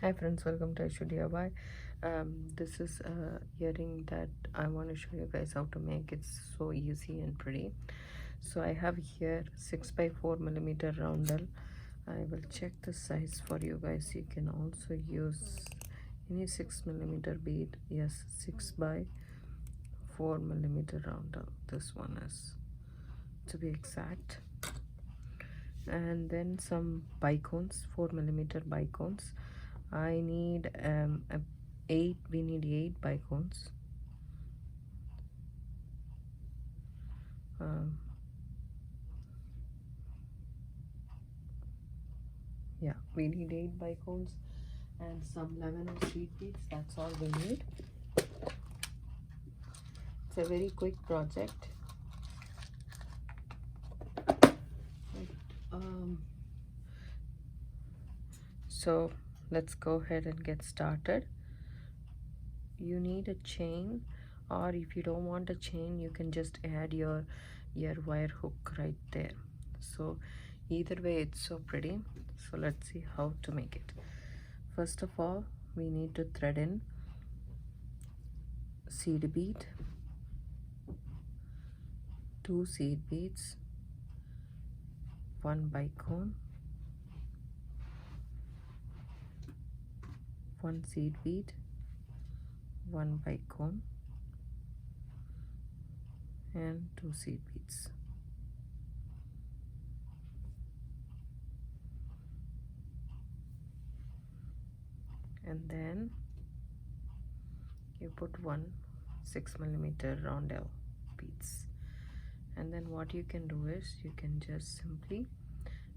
Hi friends, welcome to Aishudiy. This is a earring that I want to show you guys how to make. It's so easy and pretty. So I have here 6 by 4 millimeter roundel. I will check the size for you guys. You can also use any 6 millimeter bead. Yes, 6 by 4 millimeter roundel. This one is, to be exact. And then some bicones, 4 millimeter bicones. I need we need 8 bicones. Yeah, we need 8 bicones and some 11 of sheet beads. That's all we need. It's a very quick project. So let's go ahead and get started. You need a chain, or if you don't want a chain, you can just add your wire hook right there. So either way, it's so pretty. So let's see how to make it. First of all, we need to thread in seed bead, 2 seed beads, 1 bicone, 1 seed bead, 1 bicone, and 2 seed beads. And then you put 1 6 millimeter roundel beads. And then what you can do is you can just simply,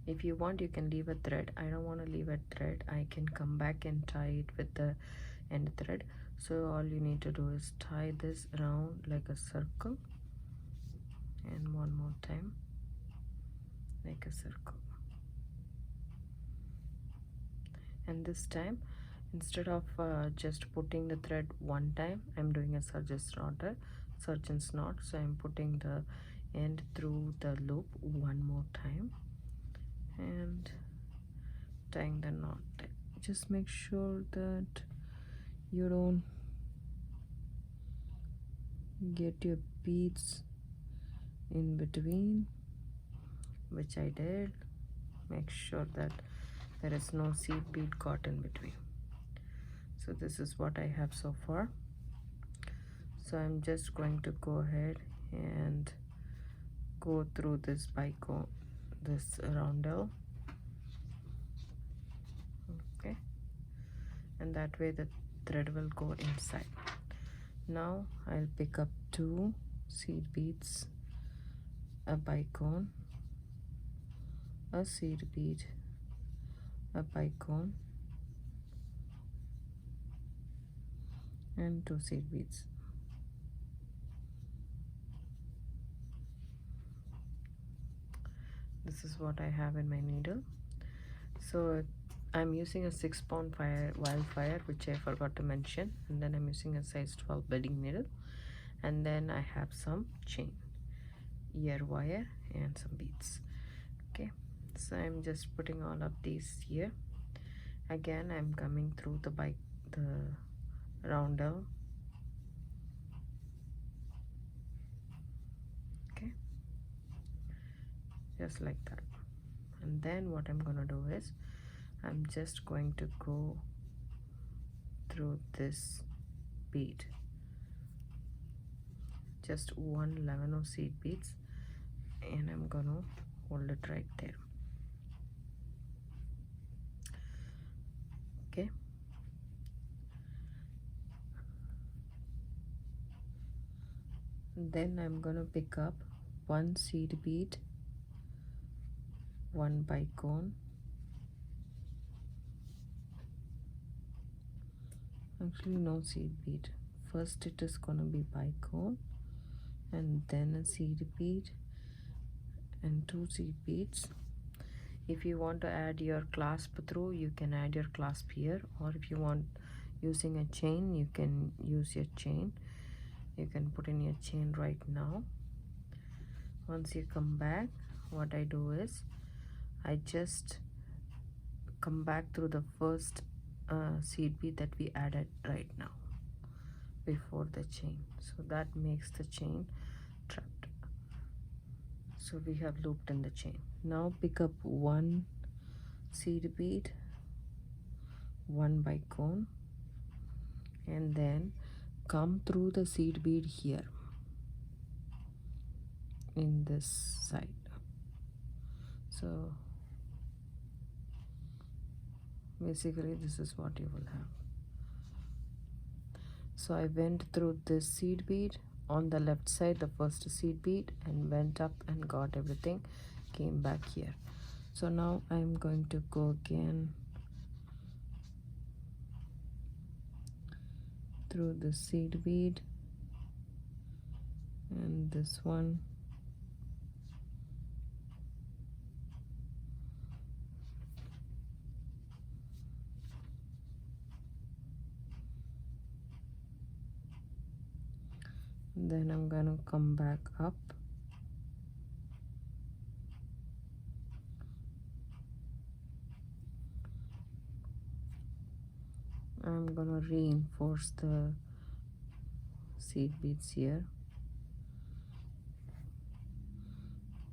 if you want, you can leave a thread. I don't want to leave a thread. I can come back and tie it with the end thread. So all you need to do is tie this around like a circle, and one more time like a circle. And this time, instead of just putting the thread one time, I'm doing a surgeon's knot. So I'm putting the end through the loop one more time and tying the knot. Just make sure that you don't get your beads in between, which I did. Make sure that there is no seed bead caught in between. So this is what I have so far. So I'm just going to go ahead and go through this bicone, this roundel, okay, and that way the thread will go inside. Now I'll pick up 2 seed beads, a bicone, a seed bead, a bicone, and 2 seed beads. This is what I have in my needle. So I'm using a 6-pound wildfire, which I forgot to mention, and then I'm using a size 12 bedding needle, and then I have some chain, ear wire, and some beads. Okay, so I'm just putting all of these here. Again, I'm coming through the roundel. Okay, just like that. And then what I'm gonna do is I'm just going to go through this bead, just 1 11 of seed beads, and I'm gonna hold it right there. Okay, then I'm gonna pick up 1 seed bead, 1 bicone, actually no seed bead. First it is gonna be bicone, and then a seed bead and 2 seed beads. If you want to add your clasp through, you can add your clasp here, or if you want using a chain, you can use your chain. You can put in your chain right now. Once you come back, what I do is I just come back through the first seed bead that we added right now before the chain, so that makes the chain trapped. So we have looped in the chain. Now pick up one seed bead, one bicone, and then come through the seed bead here in this side. So basically this is what you will have. So I went through this seed bead on the left side, the first seed bead, and went up and got everything, came back here. So now I'm going to go again through the seed bead and this one, then I'm gonna come back up I'm gonna reinforce the seed beads here,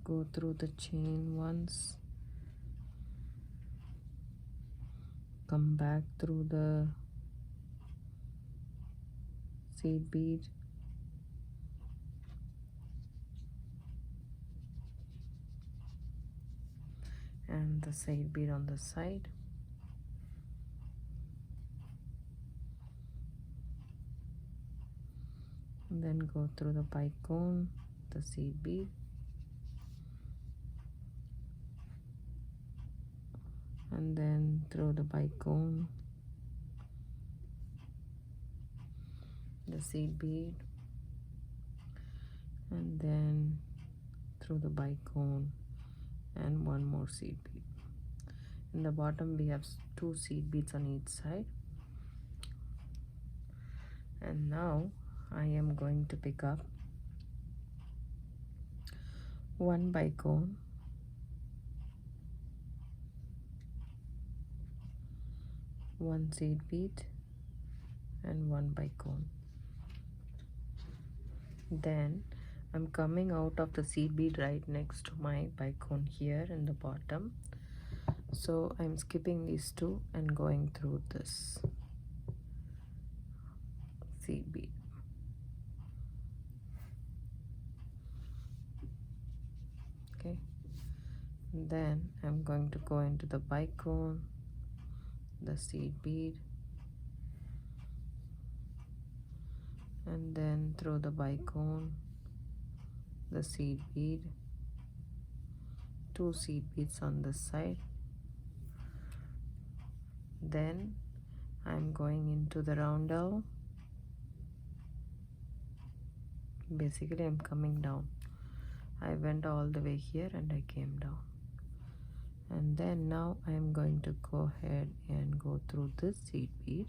go through the chain once, come back through the seed bead, and the side bead on the side, and then go through the bicone, the seed bead, and then through the bicone, the seed bead, and then through the bicone and one more seed bead. In the bottom we have 2 seed beads on each side. And now I am going to pick up one bicone, one seed bead, and one bicone. Then I'm coming out of the seed bead right next to my bicone here in the bottom. So I'm skipping these 2 and going through this seed bead. Okay, then I'm going to go into the bicone, the seed bead, and then through the bicone, the seed bead, 2 seed beads on this side. Then I'm going into the roundel. Basically I'm coming down. I went all the way here and I came down. And then now I'm going to go ahead and go through this seed bead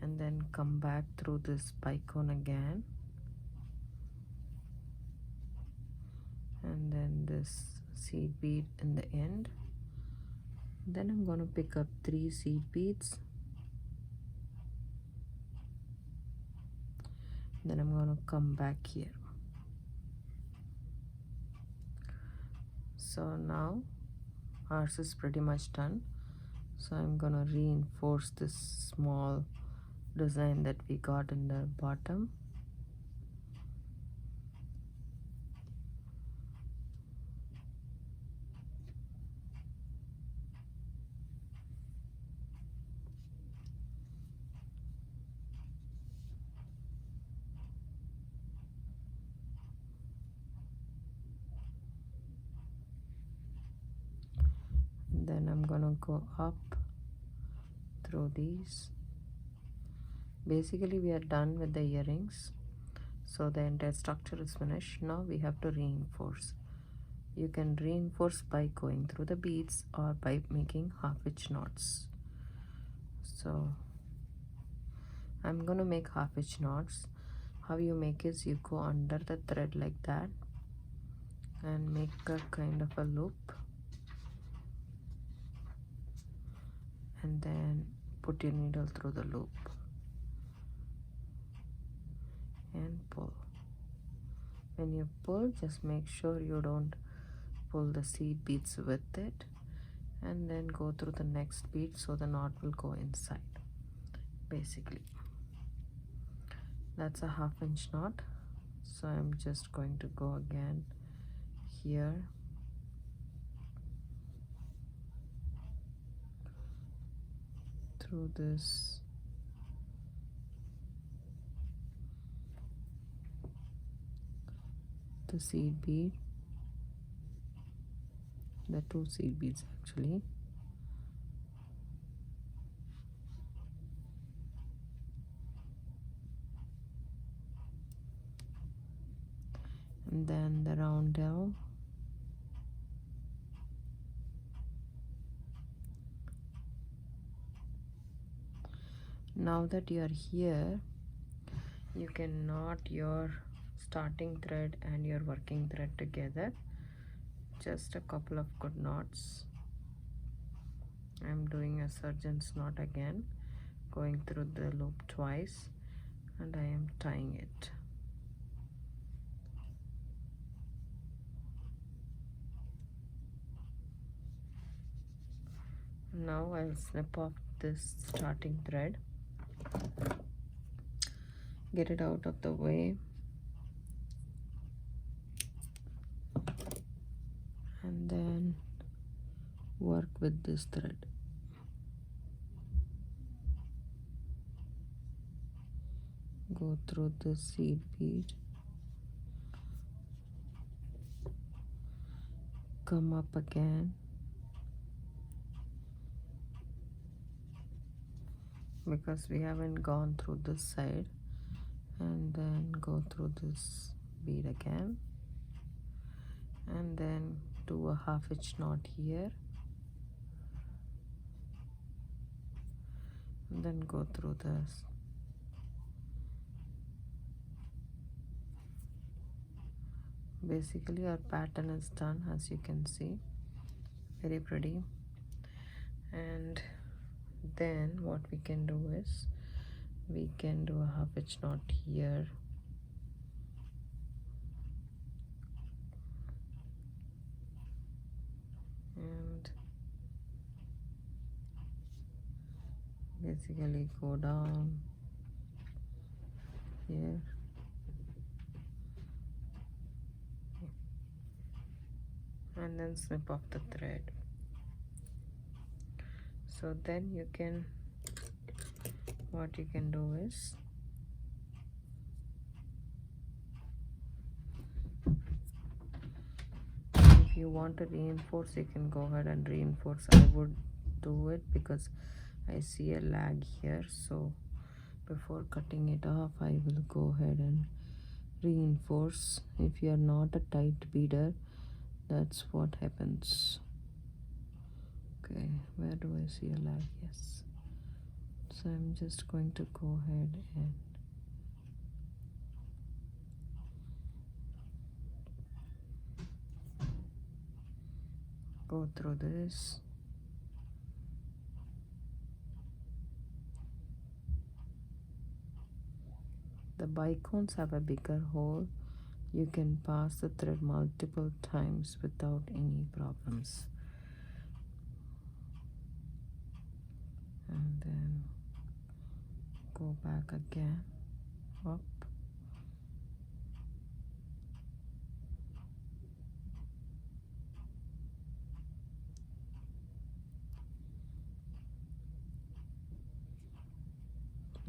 and then come back through this bicone again, and then this seed bead in the end. Then I'm going to pick up 3 seed beads, then I'm going to come back here. So now ours is pretty much done. So I'm going to reinforce this small design that we got in the bottom. Then I'm gonna go up through these. Basically we are done with the earrings, so the entire structure is finished. Now we have to reinforce. You can reinforce by going through the beads or by making half-inch knots. So I'm gonna make half-inch knots. How you make is you go under the thread like that and make a kind of a loop, and then put your needle through the loop and pull. When you pull, just make sure you don't pull the seed beads with it, and then go through the next bead so the knot will go inside. Basically, that's a 1/2 inch knot, so I'm just going to go again here, through this the seed bead, the 2 seed beads actually, and then the roundel, now that you are here, you can knot your starting thread and your working thread together. Just a couple of good knots. I'm doing a surgeon's knot again, going through the loop twice, and I am tying it. Now I'll snip off this starting thread, get it out of the way, and then work with this thread. Go through the seed bead, come up again, because we haven't gone through this side, and then go through this bead again, and then do a 1/2 inch knot here, and then go through this. Basically our pattern is done, as you can see, very pretty. And then what we can do is we can do a 1/2 inch knot here, and basically go down here, and then snip off the thread. So then you can, what you can do is if you want to reinforce, you can go ahead and reinforce. I would do it because I see a lag here, so before cutting it off I will go ahead and reinforce. If you are not a tight beader, that's what happens. Okay, where do I see a lag? Yes, so I'm just going to go ahead and go through this. The bicones have a bigger hole. You can pass the thread multiple times without any problems. And then go back again, up,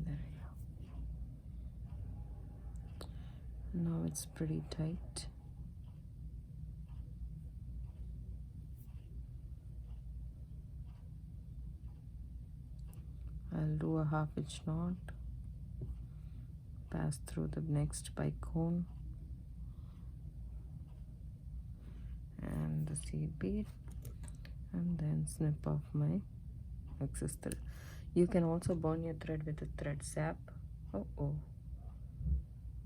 there you go. Now it's pretty tight. I'll do a 1/2 inch knot, pass through the next bicone and the seed bead, and then snip off my excess thread. You can also burn your thread with a thread sap. Oh,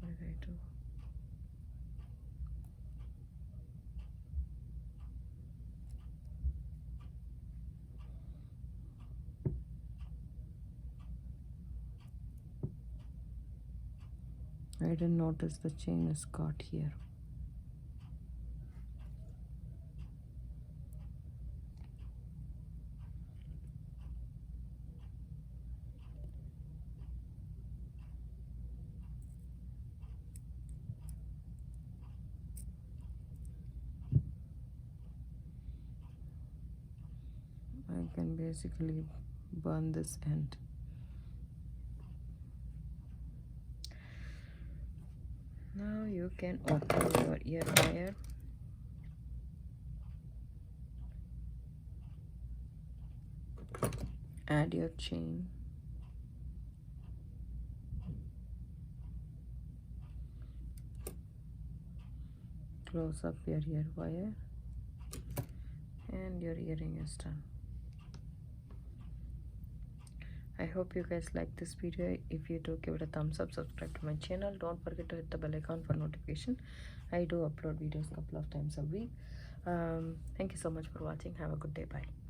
what did I do? I didn't notice the chain is caught here. I can basically burn this end. Now you can open your ear wire. Add your chain. Close up your ear wire. And your earring is done. I hope you guys like this video. If you do, give it a thumbs up, subscribe to my channel. Don't forget to hit the bell icon for notification. I do upload videos a couple of times a week. Thank you so much for watching. Have a good day. Bye.